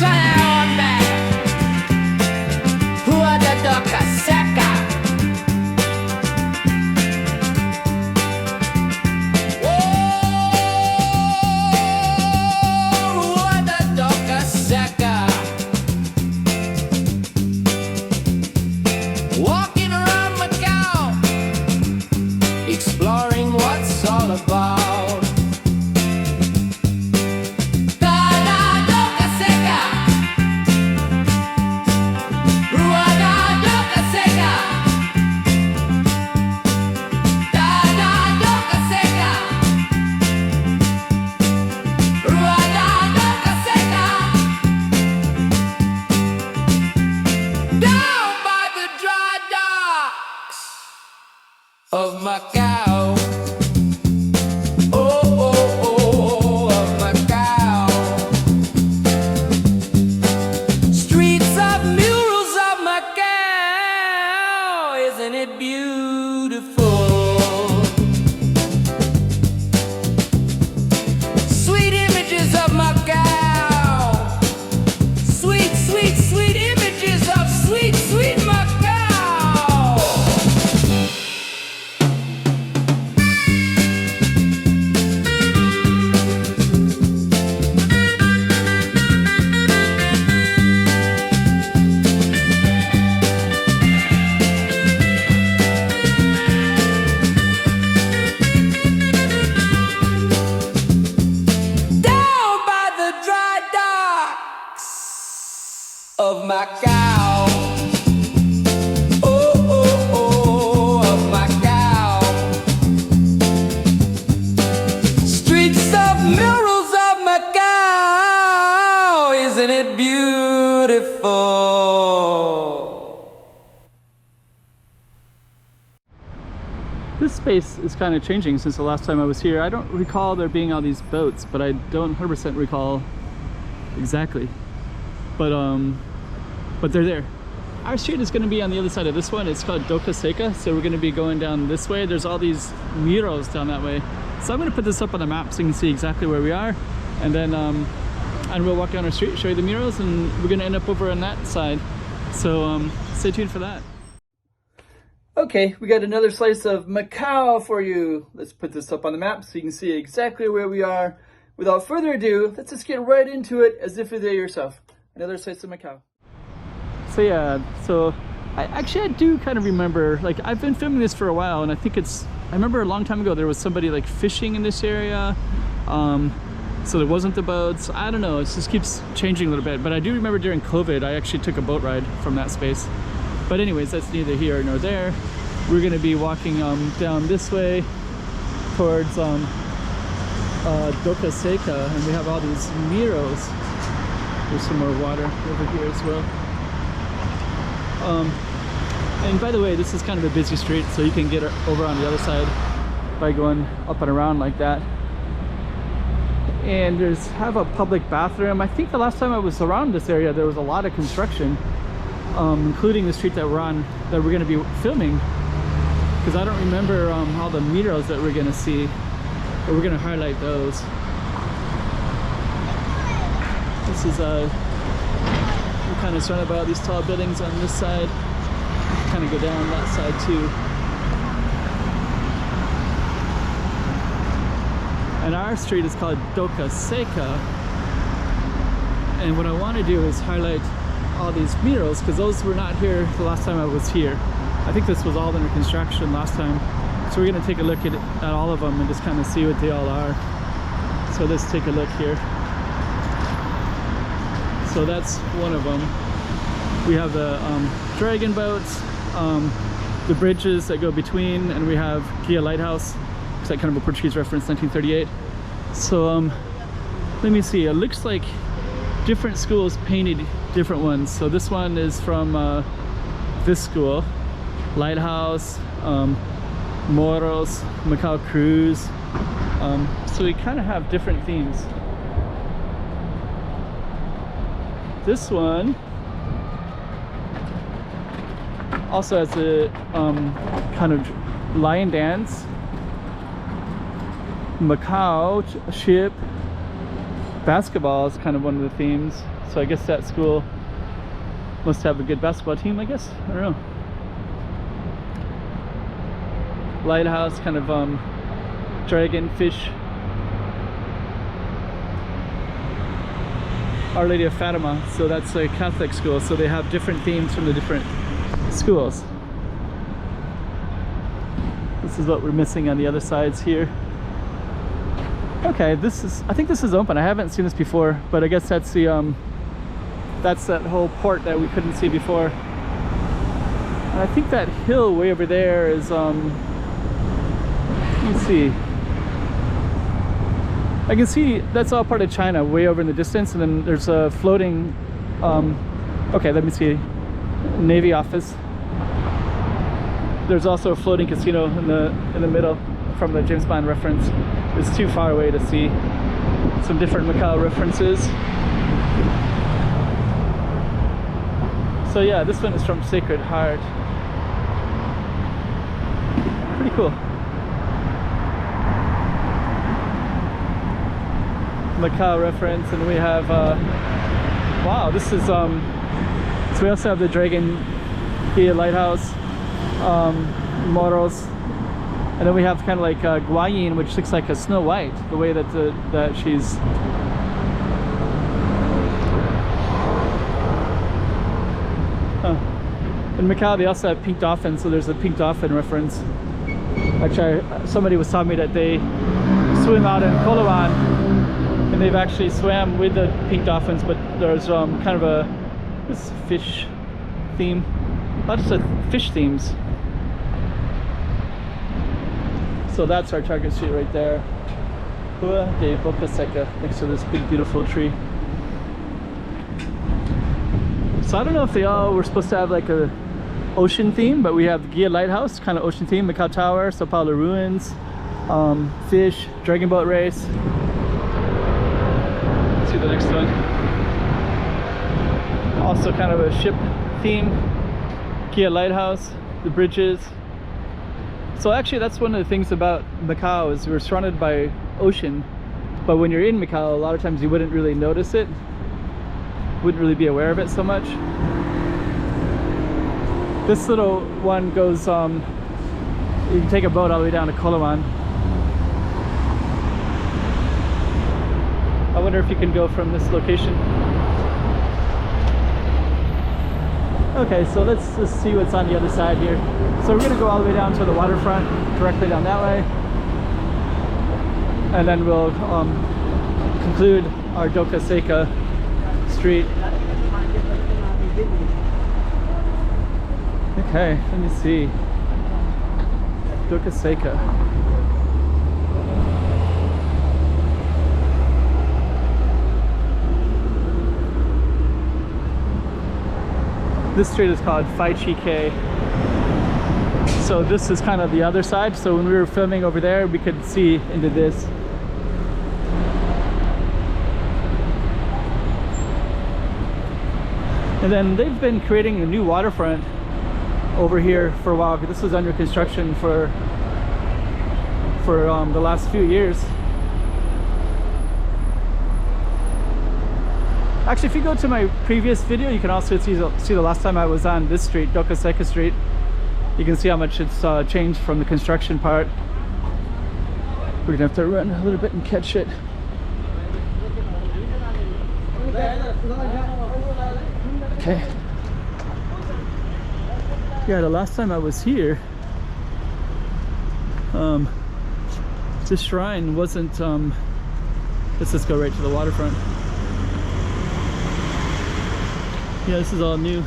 sound back. Who are the Doca, Seca? Who are the Doca, Seca? Walking around Macau, exploring what's all about. Of Macau, oh, of Macau. Streets of murals of Macau, isn't it beautiful? Sweet images of Macau, sweet, sweet, sweet images of sweet, sweet Macau. Of Macau, oh, of Macau. Streets of murals of Macau, isn't it beautiful? This space is kind of changing since the last time I was here. I don't recall there being all these boats, but I don't 100% recall exactly. But they're there. Our street is going to be on the other side of this one. It's called Doca Seca, so we're going to be going down this way. There's all these murals down that way. So I'm going to put this up on the map so you can see exactly where we are. And then and we'll walk down our street, show you the murals, and we're going to end up over on that side. So stay tuned for that. Okay, we got another slice of Macau for you. Let's put this up on the map so you can see exactly where we are. Without further ado, let's just get right into it as if you're there yourself. Another slice of Macau. So yeah, so I do kind of remember, like, I've been filming this for a while, and I remember a long time ago there was somebody like fishing in this area, so there wasn't the boats. I don't know, it just keeps changing a little bit, but I do remember during COVID I actually took a boat ride from that space. But anyways, that's neither here nor there. We're going to be walking down this way towards Doca Seca, and we have all these murals. There's some more water over here as well. And by the way, this is kind of a busy street, so you can get over on the other side by going up and around like that. And have a public bathroom. I think the last time I was around this area there was a lot of construction, including the street that we're on, that we're going to be filming, because I don't remember all the murals that we're going to see, but we're going to highlight those. This is we're kind of surrounded by all these tall buildings on this side. Kind of go down that side too. And our street is called Doca Seca. And what I want to do is highlight all these murals, because those were not here the last time I was here. I think this was all under construction last time. So we're going to take a look at all of them and just kind of see what they all are. So let's take a look here. So that's one of them. We have the dragon boats, the bridges that go between, and we have Gia Lighthouse. It's like kind of a Portuguese reference, 1938. So let me see, it looks like different schools painted different ones. So this one is from this school, Lighthouse, Moros, Macau Cruise. So we kind of have different themes. This one also has a kind of lion dance, Macau ship, basketball is kind of one of the themes. So I guess that school must have a good basketball team, I guess. I don't know. Lighthouse, kind of dragon fish. Our Lady of Fatima, so that's a Catholic school, so they have different themes from the different schools. This is what we're missing on the other sides here. Okay, this is, I think this is open. I haven't seen this before, but I guess that's the that's that whole port that we couldn't see before. And I think that hill way over there is let me see. I can see that's all part of China way over in the distance, and then there's a floating okay, let me see, Navy office. There's also a floating casino in the middle from the James Bond reference. It's too far away to see some different Macau references. So yeah, this one is from Sacred Heart. Pretty cool. Macau reference, and we have wow, this is so we also have the Dragon Kia Lighthouse, Moros, and then we have kind of like Guayin, which looks like a Snow White, the way that that she's in Macau. They also have pink dolphins, so there's a pink dolphin reference. Actually, somebody was telling me that they swim out in Koloan, and they've actually swam with the pink dolphins, but there's kind of this fish theme, lots of fish themes. So that's our target street right there. Doca Seca, next to this big beautiful tree. So I don't know if they all were supposed to have like a ocean theme, but we have Gia Lighthouse, kind of ocean theme, Macau Tower, Sao Paulo Ruins, fish, dragon boat race. Let's see the next one. Also kind of a ship theme, Gia Lighthouse, the bridges. So actually that's one of the things about Macau, is we're surrounded by ocean, but when you're in Macau, a lot of times you wouldn't really notice it, wouldn't really be aware of it so much. This little one goes, you can take a boat all the way down to Koloan. I wonder if you can go from this location. Okay, so let's just see what's on the other side here. So we're gonna go all the way down to the waterfront, directly down that way. And then we'll conclude our Doca Seca street. Okay, let me see. Doca Seca. This street is called Phai Chi Kay. So this is kind of the other side. So when we were filming over there, we could see into this. And then they've been creating a new waterfront over here for a while. This was under construction for the last few years. Actually, if you go to my previous video, you can also see the last time I was on this street, Doca Seca Street. You can see how much it's changed from the construction part. We're gonna have to run a little bit and catch it. Okay. Yeah, the last time I was here, this shrine wasn't, let's just go right to the waterfront. Yeah, this is all new.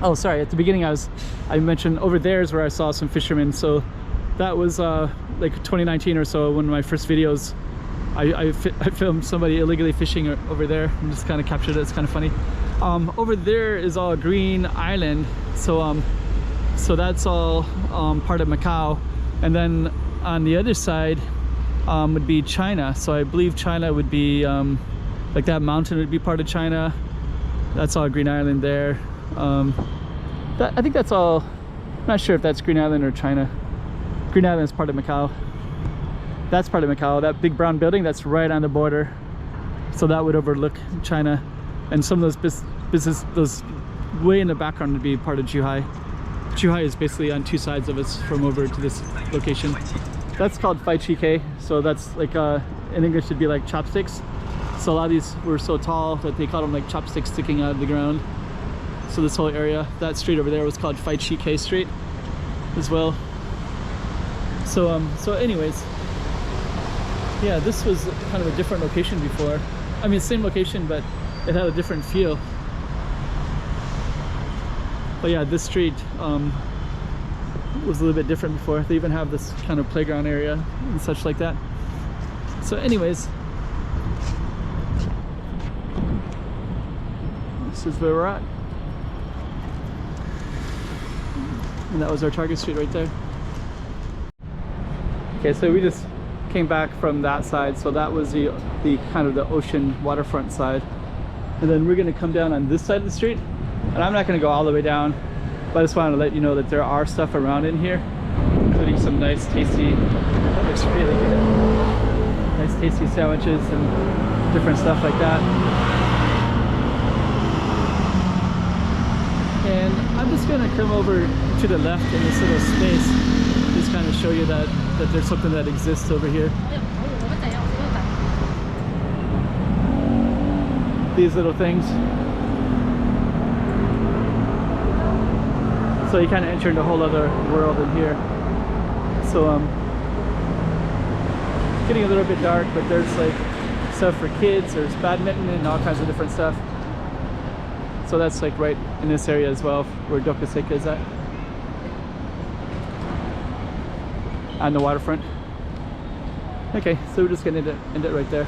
Oh, sorry, at the beginning I mentioned over there is where I saw some fishermen. So that was like 2019 or so, one of my first videos. I filmed somebody illegally fishing over there and just kind of captured it. It's kind of funny. Over there is all green island, so so that's all part of Macau. And then on the other side would be China. So I believe China would be like that mountain would be part of China. That's all Green Island there. I think that's all. I'm not sure if that's Green Island or China. Green Island is part of Macau. That's part of Macau. That big brown building, that's right on the border. So that would overlook China. And some of those business, those way in the background would be part of Zhuhai. Zhuhai is basically on two sides of us from over to this location. That's called Fai Chi Ke. So that's like, in English it'd be like chopsticks. So a lot of these were so tall that they called them like chopsticks sticking out of the ground. So this whole area, that street over there was called Fai Chi Ke Street as well. So anyways, yeah, this was kind of a different location before. I mean, same location, but it had a different feel. But yeah, this street was a little bit different before. They even have this kind of playground area and such like that. So anyways, this is where we're at. And that was our target street right there. Okay, so we just came back from that side. So that was the kind of the ocean waterfront side. And then we're gonna come down on this side of the street. And I'm not gonna go all the way down, but I just wanted to let you know that there are stuff around in here, including some nice tasty, that looks really good. Nice tasty sandwiches and different stuff like that. And I'm just gonna come over to the left in this little space, just kind of show you that there's something that exists over here. These little things. So you kind of enter into a whole other world in here. So getting a little bit dark, but there's like stuff for kids, there's badminton and all kinds of different stuff. So that's like right in this area as well, where Doca Seca is at. On the waterfront. Okay, so we're just gonna end it right there.